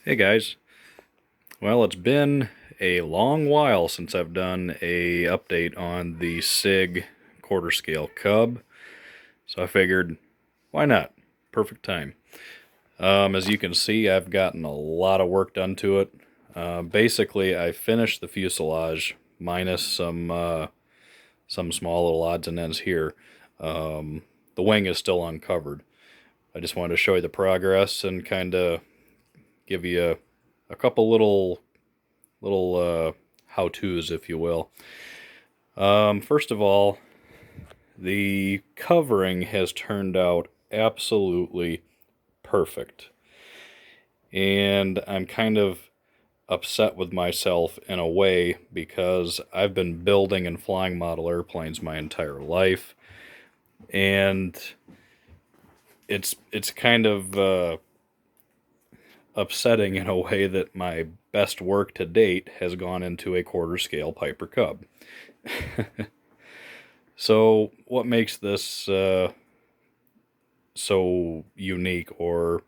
Hey guys, well it's been a long while since I've done a update on the SIG quarter scale cub, so I figured why not? Perfect time. As you can see, I've gotten a lot of work done to it. Basically I finished the fuselage minus some small little odds and ends here. The wing is still uncovered. I just wanted to show you the progress and kind of give you a couple little how-tos, if you will. First of all, the covering has turned out absolutely perfect, and I'm kind of upset with myself in a way because I've been building and flying model airplanes my entire life, and it's kind of upsetting in a way that my best work to date has gone into a quarter scale Piper Cub. So what makes this so unique, or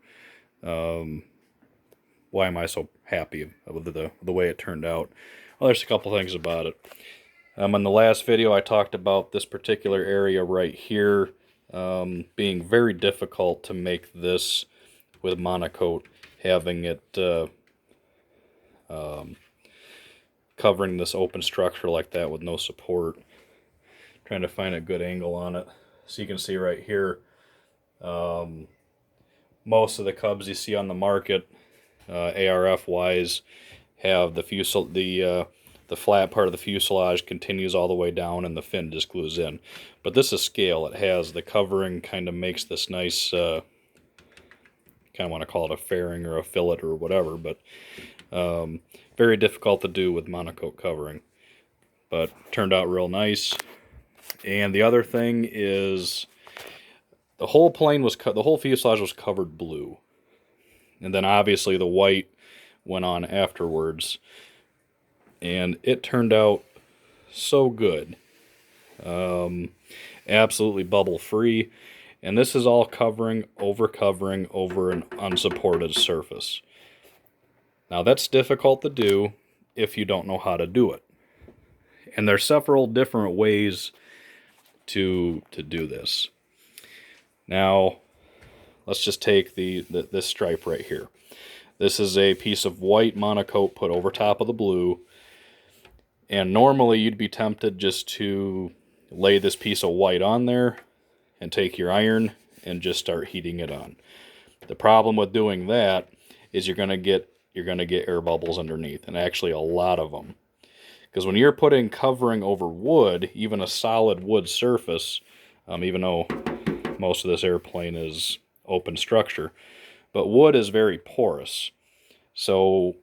why am I so happy with the way it turned out? Well, there's a couple things about it. In the last video I talked about this particular area right here being very difficult to make this with monocoat, having it covering this open structure like that with no support. Trying to find a good angle on it. So you can see right here, most of the Cubs you see on the market, ARF wise, have the flat part of the fuselage continues all the way down and the fin just glues in. But this is scale. It has the covering, kind of makes this nice, kind of want to call it a fairing or a fillet or whatever, but very difficult to do with monocoat covering. But turned out real nice. And the other thing is the whole plane was the whole fuselage was covered blue, and then obviously the white went on afterwards, and it turned out so good. Absolutely bubble free, and this is all covering over an unsupported surface. Now that's difficult to do if you don't know how to do it, and there's several different ways to do this. Now let's just take this stripe right here. This is a piece of white monocoat put over top of the blue, and normally you'd be tempted just to lay this piece of white on there and take your iron and just start heating it on. The problem with doing that is you're going to get air bubbles underneath, and actually a lot of them. Because when you're putting covering over wood, even a solid wood surface, even though most of this airplane is open structure, but wood is very porous, so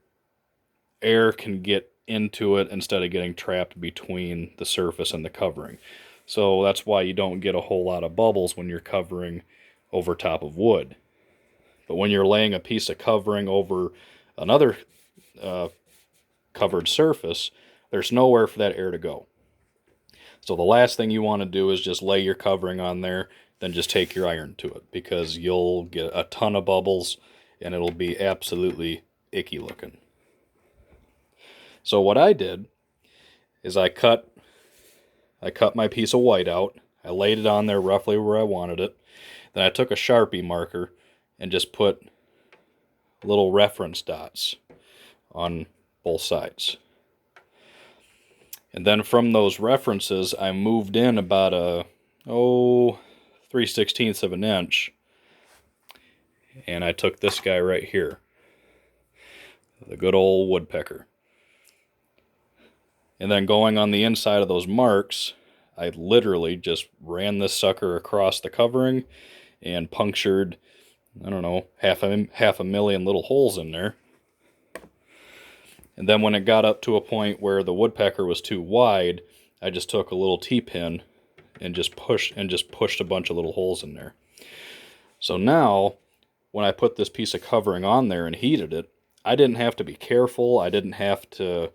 air can get into it instead of getting trapped between the surface and the covering. So that's why you don't get a whole lot of bubbles when you're covering over top of wood. But when you're laying a piece of covering over another covered surface, there's nowhere for that air to go. So the last thing you want to do is just lay your covering on there, then just take your iron to it, because you'll get a ton of bubbles and it'll be absolutely icky looking. So what I did is I cut my piece of white out, I laid it on there roughly where I wanted it, then I took a Sharpie marker and just put little reference dots on both sides. And then from those references, I moved in about a 3/16 of an inch, and I took this guy right here, the good old woodpecker. And then going on the inside of those marks, I literally just ran this sucker across the covering and punctured, I don't know, half a million little holes in there. And then when it got up to a point where the woodpecker was too wide, I just took a little T-pin and just pushed a bunch of little holes in there. So now, when I put this piece of covering on there and heated it, I didn't have to be careful. I didn't have to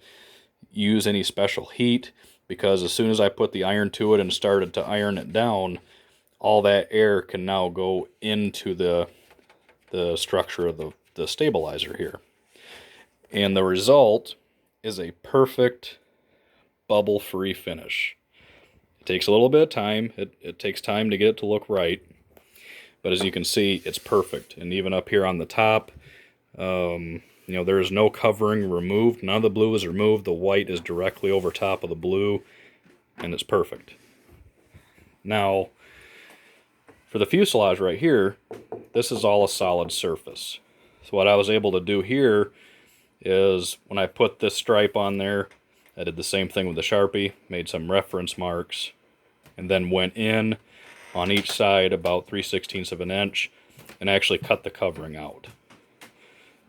use any special heat, because as soon as I put the iron to it and started to iron it down, all that air can now go into the structure of the stabilizer here. And the result is a perfect bubble-free finish. It takes a little bit of time. It takes time to get it to look right. But as you can see, it's perfect. And even up here on the top, you know, there is no covering removed. None of the blue is removed. The white is directly over top of the blue, and it's perfect. Now, for the fuselage right here, this is all a solid surface. So what I was able to do here is when I put this stripe on there, I did the same thing with the Sharpie, made some reference marks, and then went in on each side about 3/16 of an inch and actually cut the covering out.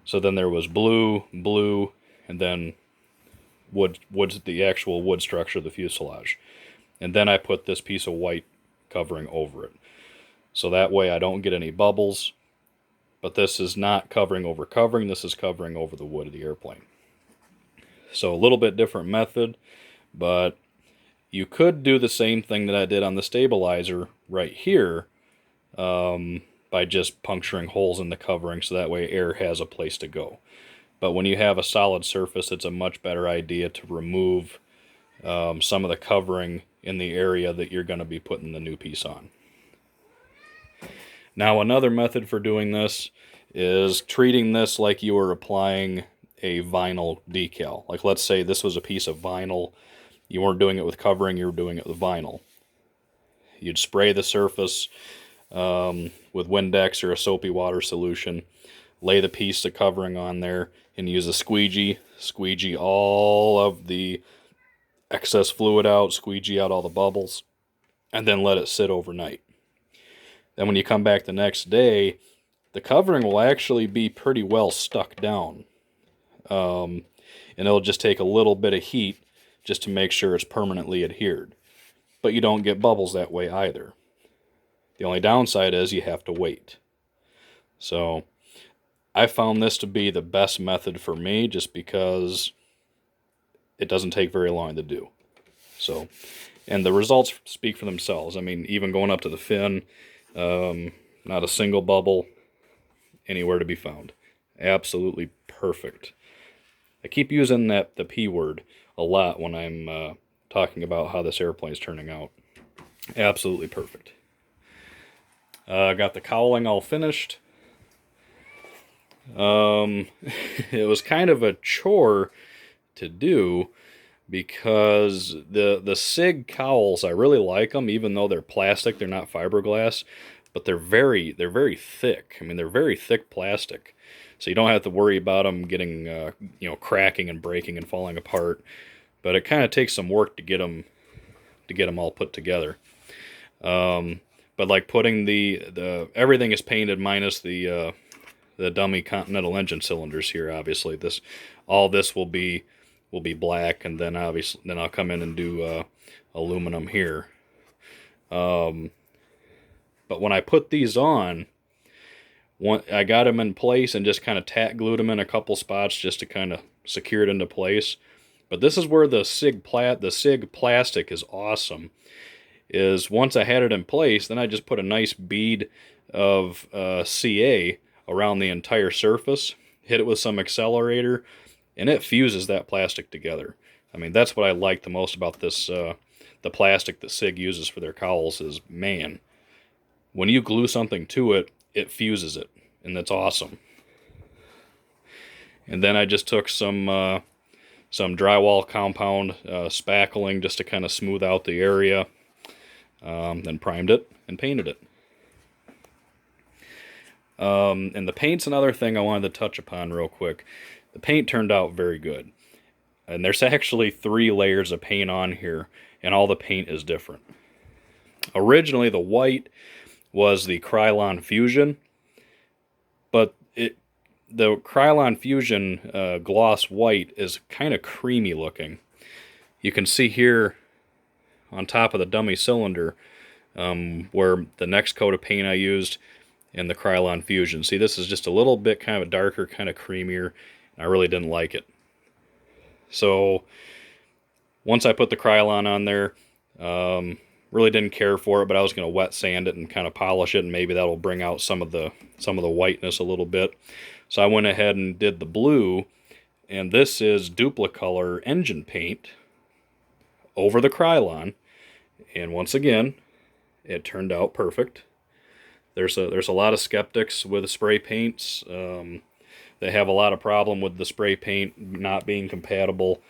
So then there was blue, blue, and then wood's the actual wood structure of the fuselage. And then I put this piece of white covering over it. So that way I don't get any bubbles, but this is not covering over covering, this is covering over the wood of the airplane. So a little bit different method, but you could do the same thing that I did on the stabilizer right here by just puncturing holes in the covering so that way air has a place to go. But when you have a solid surface, it's a much better idea to remove some of the covering in the area that you're going to be putting the new piece on. Now another method for doing this is treating this like you were applying a vinyl decal. Like let's say this was a piece of vinyl. You weren't doing it with covering, you were doing it with vinyl. You'd spray the surface with Windex or a soapy water solution, lay the piece of covering on there, and use a squeegee all of the excess fluid out, squeegee out all the bubbles, and then let it sit overnight. Then when you come back the next day, the covering will actually be pretty well stuck down. And it'll just take a little bit of heat just to make sure it's permanently adhered. But you don't get bubbles that way either. The only downside is you have to wait. So I found this to be the best method for me just because it doesn't take very long to do. So, and the results speak for themselves. I mean, even going up to the fin, not a single bubble anywhere to be found. Absolutely perfect. I keep using the P word a lot when I'm talking about how this airplane is turning out. Absolutely perfect. Got the cowling all finished. It was kind of a chore to do because the SIG cowls, I really like them, even though they're plastic, they're not fiberglass, but they're very thick. I mean, they're very thick plastic, so you don't have to worry about them getting cracking and breaking and falling apart. But it kind of takes some work to get them all put together. But like putting the everything is painted minus the dummy Continental engine cylinders here. Obviously, all this will be black, and then I'll come in and do aluminum here. But when I put these on, I got them in place and just kind of tack glued them in a couple spots just to kind of secure it into place. But this is where the SIG plastic is awesome. Is once I had it in place, then I just put a nice bead of CA around the entire surface, hit it with some accelerator, and it fuses that plastic together. I mean, that's what I like the most about this, the plastic that SIG uses for their cowls is, man, when you glue something to it, it fuses it, and that's awesome. And then I just took some drywall compound spackling just to kind of smooth out the area, then primed it and painted it. And the paint's another thing I wanted to touch upon real quick. The paint turned out very good. And there's actually 3 layers of paint on here, and all the paint is different. Originally, the white was the Krylon Fusion, but the Krylon Fusion gloss white is kind of creamy looking. You can see here on top of the dummy cylinder where the next coat of paint I used in the Krylon Fusion. See, this is just a little bit kind of darker, kind of creamier. I really didn't like it. So once I put the Krylon on there, really didn't care for it, but I was going to wet sand it and kind of polish it, and maybe that'll bring out some of the whiteness a little bit. So I went ahead and did the blue And this is Duplicolor engine paint over the Krylon. And once again, it turned out perfect. There's a lot of skeptics with spray paints. They have a lot of problem with the spray paint not being compatible.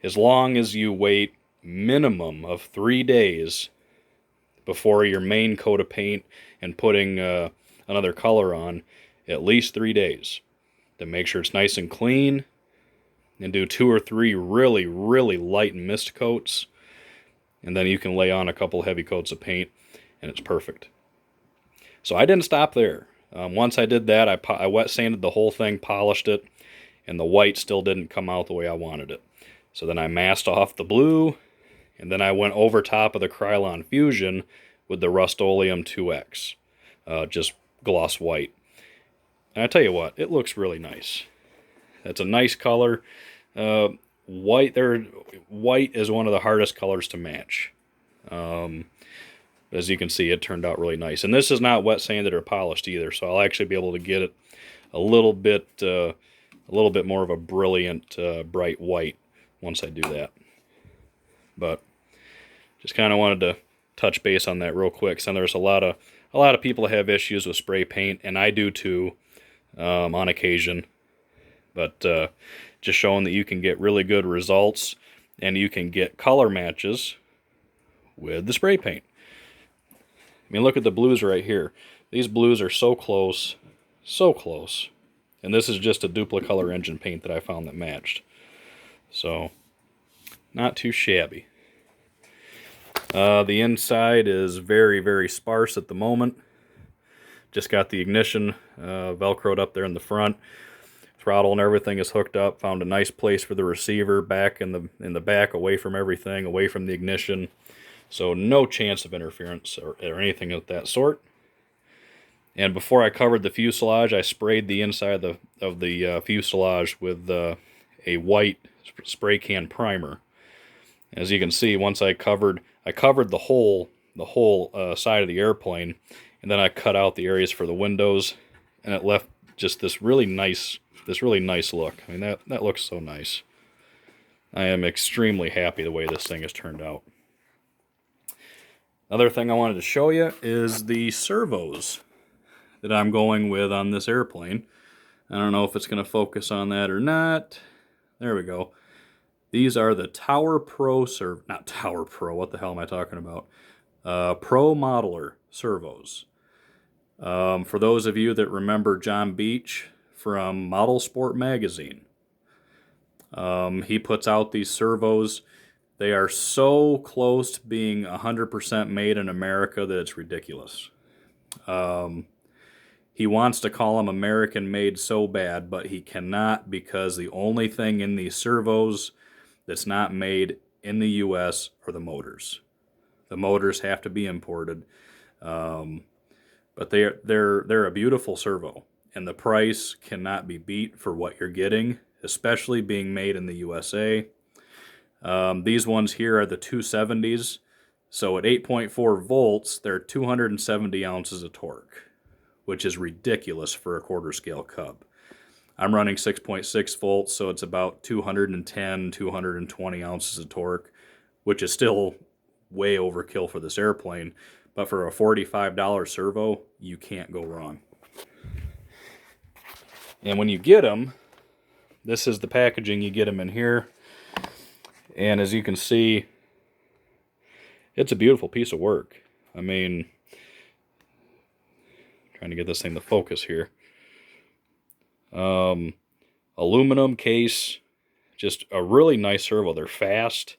As long as you wait minimum of 3 days before your main coat of paint and putting another color on, at least 3 days, to make sure it's nice and clean, and do 2 or 3 really, really light mist coats, and then you can lay on a couple heavy coats of paint, and it's perfect. So I didn't stop there. Once I did that, I wet sanded the whole thing, polished it, and the white still didn't come out the way I wanted it. So then I masked off the blue, and then I went over top of the Krylon Fusion with the Rust-Oleum 2X, just gloss white. And I tell you what, it looks really nice. It's a nice color. White is one of the hardest colors to match. As you can see, it turned out really nice. And this is not wet sanded or polished either, so I'll actually be able to get it a little bit more of a brilliant, bright white once I do that. But just kind of wanted to touch base on that real quick. So there's a lot of people that have issues with spray paint, and I do too, on occasion. But just showing that you can get really good results, and you can get color matches with the spray paint. I mean, look at the blues right here. These blues are so close, so close. And this is just a Duplicolor engine paint that I found that matched. So, not too shabby. The inside is very, very sparse at the moment. Just got the ignition velcroed up there in the front. Throttle and everything is hooked up. Found a nice place for the receiver back in the back, away from everything, away from the ignition. So no chance of interference or anything of that sort. And before I covered the fuselage, I sprayed the inside of the fuselage with a white spray can primer. As you can see, once I covered the whole side of the airplane, and then I cut out the areas for the windows, and it left just this really nice look. I mean, that looks so nice. I am extremely happy the way this thing has turned out. Another thing I wanted to show you is the servos that I'm going with on this airplane. I don't know if it's going to focus on that or not. There we go. These are the Tower Pro not Tower Pro, what the hell am I talking about? Pro Modeler servos. For those of you that remember John Beach from Model Sport magazine, he puts out these servos. They are so close to being 100% made in America that it's ridiculous. He wants to call them American made so bad, but he cannot, because the only thing in these servos that's not made in the U.S. are the motors. The motors have to be imported. But they're a beautiful servo, and the price cannot be beat for what you're getting, especially being made in the USA. These ones here are the 270s, so at 8.4 volts, they're 270 ounces of torque, which is ridiculous for a quarter scale Cub. I'm running 6.6 volts, so it's about 210, 220 ounces of torque, which is still way overkill for this airplane, but for a $45 servo, you can't go wrong. And when you get them, this is the packaging, you get them in here. And as you can see, it's a beautiful piece of work. I mean, trying to get this thing to focus here. Aluminum case, just a really nice servo. They're fast.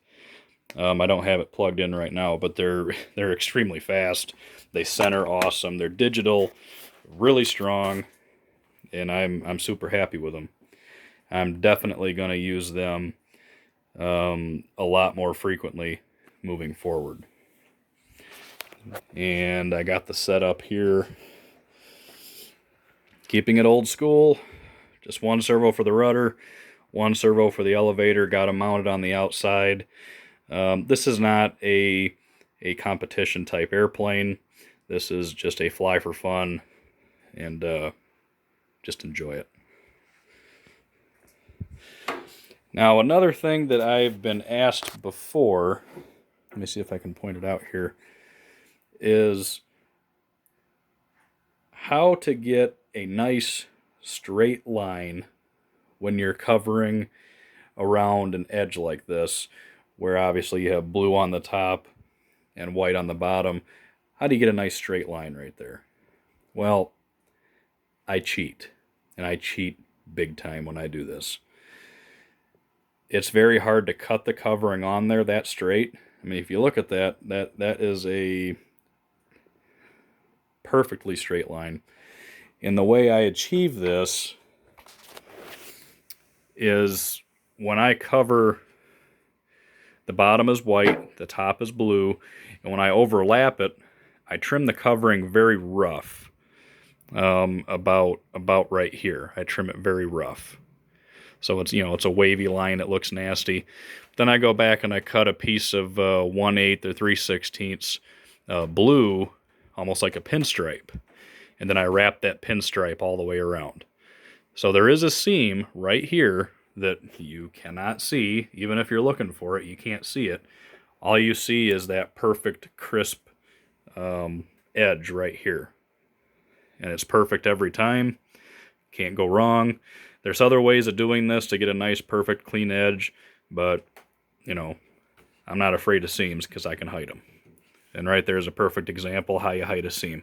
I don't have it plugged in right now, but they're extremely fast. They center awesome. They're digital, really strong, and I'm super happy with them. I'm definitely going to use them a lot more frequently moving forward. And I got the setup here, keeping it old school. Just one servo for the rudder, one servo for the elevator. Got them mounted on the outside. This is not a competition type airplane. This is just a fly for fun, and just enjoy it. Now, another thing that I've been asked before, let me see if I can point it out here, is how to get a nice straight line when you're covering around an edge like this, where obviously you have blue on the top and white on the bottom. How do you get a nice straight line right there? Well, I cheat, and I cheat big time when I do this. It's very hard to cut the covering on there that straight. I mean, if you look at that is a perfectly straight line. And the way I achieve this is when I cover, the bottom is white, the top is blue, and when I overlap it, I trim the covering very rough, about right here. I trim it very rough. So it's, it's a wavy line. It looks nasty. Then I go back and I cut a piece of 1/8 or 3/16 blue, almost like a pinstripe. And then I wrap that pinstripe all the way around. So there is a seam right here that you cannot see. Even if you're looking for it, you can't see it. All you see is that perfect, crisp edge right here. And it's perfect every time. Can't go wrong. There's other ways of doing this to get a nice, perfect, clean edge, but, I'm not afraid of seams because I can hide them. And right there's a perfect example how you hide a seam.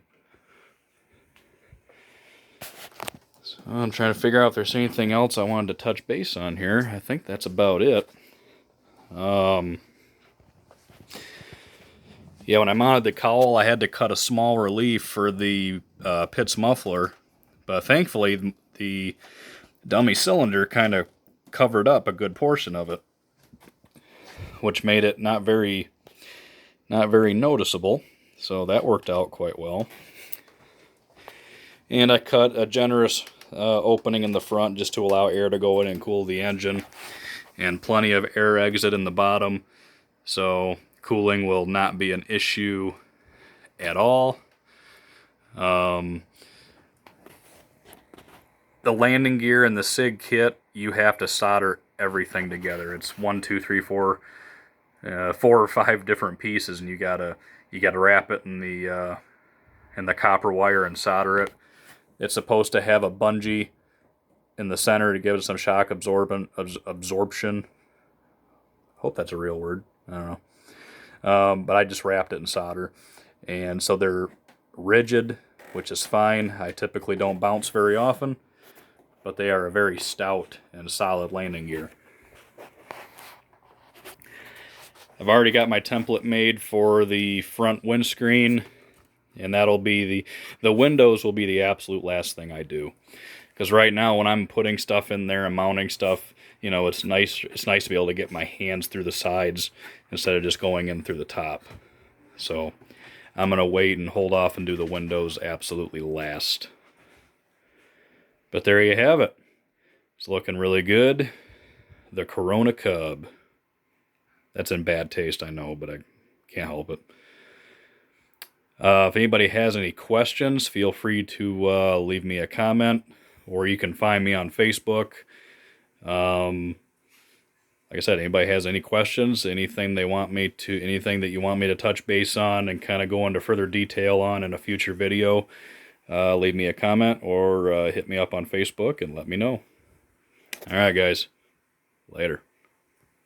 So I'm trying to figure out if there's anything else I wanted to touch base on here. I think that's about it. Yeah, when I mounted the cowl, I had to cut a small relief for the Pitts muffler, but thankfully the dummy cylinder kind of covered up a good portion of it, which made it not very noticeable. So that worked out quite well. And I cut a generous opening in the front just to allow air to go in and cool the engine, and plenty of air exit in the bottom, so cooling will not be an issue at all. The landing gear and the SIG kit, you have to solder everything together. It's 1, 2, 3, 4, 4 or 5 different pieces, and you gotta wrap it in the copper wire and solder it. It's supposed to have a bungee in the center to give it some shock absorption. Hope that's a real word. I don't know. But I just wrapped it in solder, and so they're rigid, which is fine. I typically don't bounce very often, but they are a very stout and solid landing gear. I've already got my template made for the front windscreen, and that'll be the windows will be the absolute last thing I do. Because right now when I'm putting stuff in there and mounting stuff, it's nice to be able to get my hands through the sides instead of just going in through the top. So I'm going to wait and hold off and do the windows absolutely last. But there you have it. It's looking really good. The Corona Cub. That's in bad taste, I know, but I can't help it. If anybody has any questions, feel free to leave me a comment, or you can find me on Facebook. Like I said, anybody has any questions, anything that you want me to touch base on and kind of go into further detail on in a future video, leave me a comment or hit me up on Facebook and let me know. All right, guys. Later.